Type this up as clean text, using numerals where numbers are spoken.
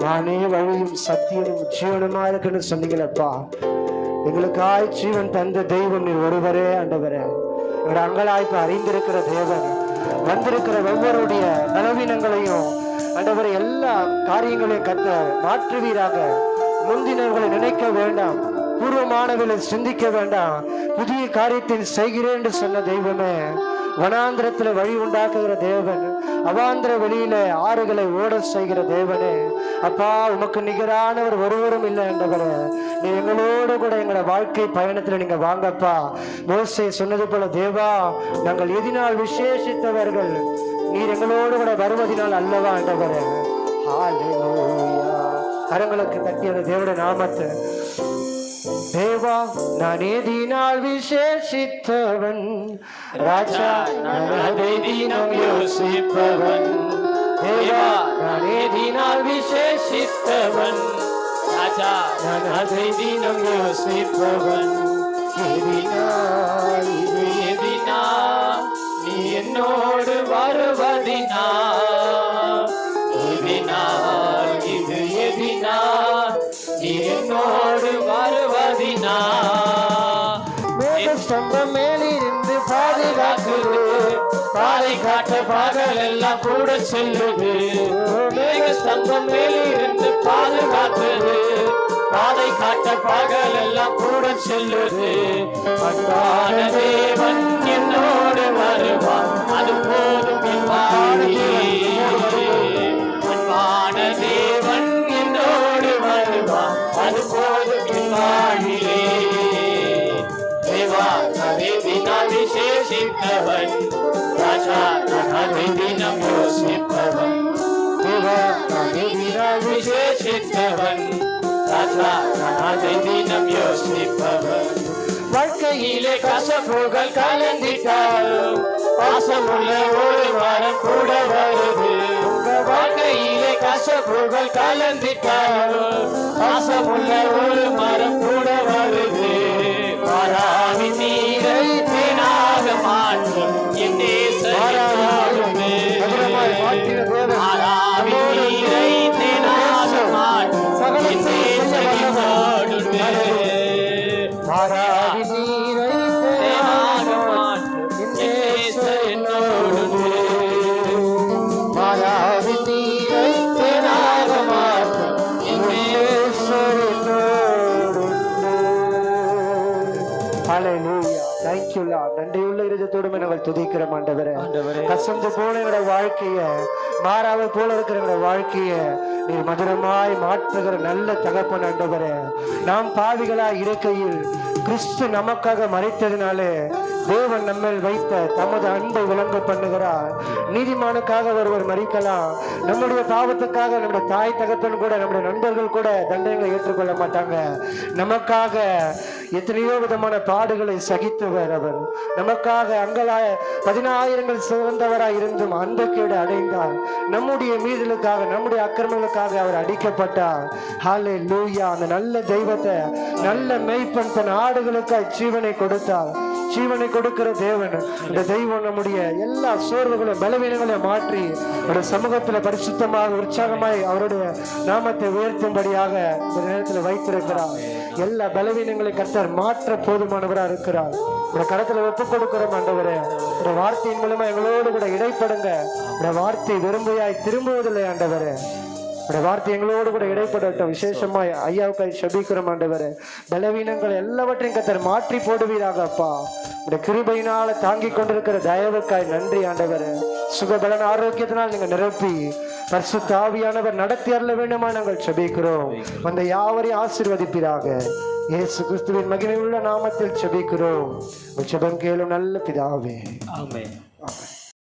நானே வழியும் சத்தியமும் ஜீவனுமா இருக்குன்னு சொன்னீங்களப்பா. எங்களுக்காய் ஜீவன் தந்த தெய்வம் நீர் ஒருவரே ஆண்டவரே. எங்களோட அங்கலாய்ப்பு அறிந்திருக்கிற தேவன், வந்திருக்கிற ஒவ்வொருடைய பலவீனங்களையும் ஆண்டவரை எல்லா காரியங்களையும் கத்த மாற்றுவீராக. முந்தினவர்களை நினைக்க வேண்டாம், பூர்வமானவர்களை சிந்திக்க வேண்டாம், புதிய காரியத்தை செய்கிறேன் என்று சொன்ன தெய்வமே, வனாந்திரத்துல வழி உண்டாக்குகிற தேவன், அவாந்திர வெளியில ஆறுகளை ஓட செய்கிற தேவனே, அப்பா உமக்கு நிகரானவர் ஒருவரும் இல்லை என்றவரே. நீ எங்களோடு கூட எங்களோட வாழ்க்கை பயணத்துல நீங்க வாங்கப்பா. மோசே சொன்னது போல தேவா, நாங்கள் எதினால் விசேஷித்தவர்கள், நீர் எங்களோடு கூட வருவதினால் அல்லவா என்றவரே. ஹல்லேலூயா. கரங்களுக்கு தட்டிய தேவனுடைய நாமத்தை, தேவா நான் ஏதினால் விசேஷித்தவன், ராஜா நான் அதை தினம் யோசிப்பவன். தேவா நான் ஏதினால் விசேஷித்தவன், ராஜா நான் அதை தினம் யோசிப்பவன். எதினால் இது எதினால் நீ என்னோடு வருவதினா, எதினால் இது எதினால் நீ என்னோடு வருவதினா. மேகஸ்தம்பம் மேலிருந்து பாதுகாக்குது, பாதை காட்ட பகல் எல்லாம் கூட செல்லுது. மேகஸ்தம்பம் மேலிருந்து பாதுகாக்குது, பாதை காட்ட பகல் எல்லாம் கூட செல்லுது. அன்பான தேவன் என்னோடு வருவான், அது போதும் என் வாழ்க்கையே. அன்பான தேவன் என்னோடு வருவான், அது போதும் என் வாழ்க்கையே. தேவா அதை தினம் விசேஷித்தவன், ராஜா அதை தினம் யோசிப்பவன். தேவா அதை தினம் விசேஷித்தவன், ராஜா அதை தினம் யோசிப்பவன். வாழ்க்கையிலே கசப்புகள் கலந்திட்டாலும் பாசமுள்ள ஒரு வாரம் கூட வருது. உங்க வாழ்க்கையிலே கசப்புகள் கலந்திட்டாலும் பாசமுள்ள ஒரு மரம் கூட வருது. மாறாவி நீரை தேனாக மாற்றும் என் நேசமே, மாறாவி நீரை தேனாக மாற்றும் என் நேசமே. மாறாவி நீரை தேனாக மாற்றும் என் நேசனோடு, மாறாவி நீரை தேனாக மாற்றும் என் நேசனோடு. ஹல்லேலூயா. Thank you Lord. நன்றியுள்ள இருதயத்தோடு நாங்கள் துதிக்கிறோம் ஆண்டவரே. கசந்து போன எங்களோட வாழ்க்கைய, மாறாவை போல இருக்கிற எங்களோட வாழ்க்கைய நீர் மதுரமாய் மாற்றுகிற நல்ல தகப்பன் ஆண்டவரே. நாம் பாவிகளாய் இருக்கையில் கிறிஸ்து நமக்காக மரித்ததினாலே தேவன் நம்மேல் வைத்த தமது அன்பை விளங்க பண்ணுகிறார். நீதிமானுக்காக ஒருவர் மரிக்கலாம், நம்முடைய பாவத்துக்காக நம்முடைய தாய் தகப்பன் கூட நம்முடைய நண்பர்கள் கூட தண்டனைகளை ஏற்றுக்கொள்ள மாட்டாங்க. நமக்காக எத்தனையோ விதமான பாடுகளை சகித்தவர் அவர். நமக்காக அங்கலாய 10,000 சிறந்தவராய் இருந்தும் அன்பக்கேடு அடைந்தார். நம்முடைய மீறலுக்காக நம்முடைய அக்கிரமங்களுக்காக அவர் அடிக்கப்பட்டார். ஹல்லேலூயா. அந்த நல்ல தெய்வத்தை, நல்ல மெய்ப்பன் தன் ஆடுகளுக்காய் ஜீவனை கொடுத்தார். ஜீவனை கொடுக்கிற தேவன், இந்த தெய்வம் நம்முடைய எல்லா சோர்வுகளையும் பலவீனங்களையும் மாற்றி ஒரு சமூகத்தில் பரிசுத்தமாக உற்சாகமாய் அவருடைய நாமத்தை உயர்த்தும்படியாக இந்த நேரத்தில் வைத்திருக்கிறார். எல்லா பலவீனங்களை கர்த்தர் மாற்ற போதுமானவராக இருக்கிறார். இந்த கருத்துல ஒப்புக் கொடுக்கிறோம் ஆண்டவரே. இந்த வார்த்தையின் மூலமா எங்களோடு கூட இடைப்படுங்க. இந்த வார்த்தை விரும்பியாய் திரும்புவதில்லை ஆண்டவரே. இந்த வார்த்தை எங்களோடு கூட இடைப்படட்டும். விசேஷமாய் ஐயாவுக்காய் செபிக்கிறோம் ஆண்டவரே. பலவீனங்கள் எல்லாவற்றையும் கர்த்தர் மாற்றி போடுவீராக அப்பா. இந்த கிருபையினால தாங்கி கொண்டிருக்கிற தயவுக்காய் நன்றி ஆண்டவரே. சுகபலன் ஆரோக்கியத்தினால் நீங்க நிரப்பி பரிசுத்த ஆவியானவர் நடத்தி அருள வேண்டுமா நாங்கள் செபிக்கிறோம். அந்த யாவரையும் ஆசீர்வதிப்பீராக. இயேசு கிறிஸ்துவின் மகிமையுள்ள நாமத்தில் செபிக்கிறோம். ஜெபம் கேளும் நல்ல பிதாவே. ஆமென்.